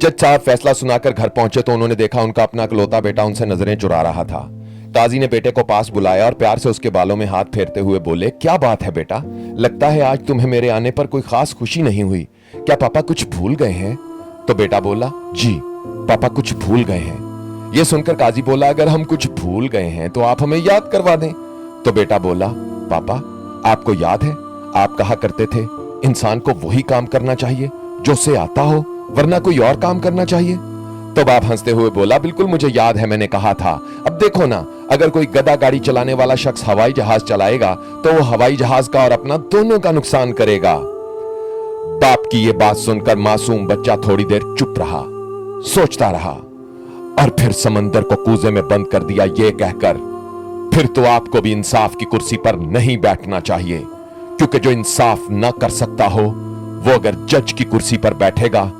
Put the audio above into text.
जज साहब फैसला सुनाकर घर पहुंचे तो उन्होंने देखा उनका अपना इकलौता बेटा उनसे नजरें चुरा रहा था। काजी ने बेटे को पास बुलाया और प्यार से उसके बालों में हाथ फेरते हुए बोले, क्या बात है बेटा, लगता है आज तुम्हें मेरे आने पर कोई खास खुशी नहीं हुई। क्या पापा कुछ भूल गए हैं? तो बेटा बोला, जी पापा कुछ भूल गए हैं। यह सुनकर काजी बोला, अगर हम कुछ भूल गए हैं तो आप हमें याद करवा दें। तो बेटा बोला, पापा आपको याद है आप कहा करते थे इंसान को वही काम करना चाहिए जो उसे आता हो, वरना कोई और काम करना चाहिए। तो बाप हंसते हुए बोला, बिल्कुल मुझे याद है, मैंने कहा था। अब देखो ना, अगर कोई गधा गाड़ी चलाने वाला शख्स हवाई जहाज चलाएगा तो वो हवाई जहाज का और अपना दोनों का नुकसान करेगा। बाप की ये बात सुनकर मासूम बच्चा थोड़ी देर चुप रहा, सोचता रहा और फिर समंदर को कूजे में बंद कर दिया ये कहकर, फिर तो आपको भी इंसाफ की कुर्सी पर नहीं बैठना चाहिए, क्योंकि जो इंसाफ ना कर सकता हो वो अगर जज की कुर्सी पर बैठेगा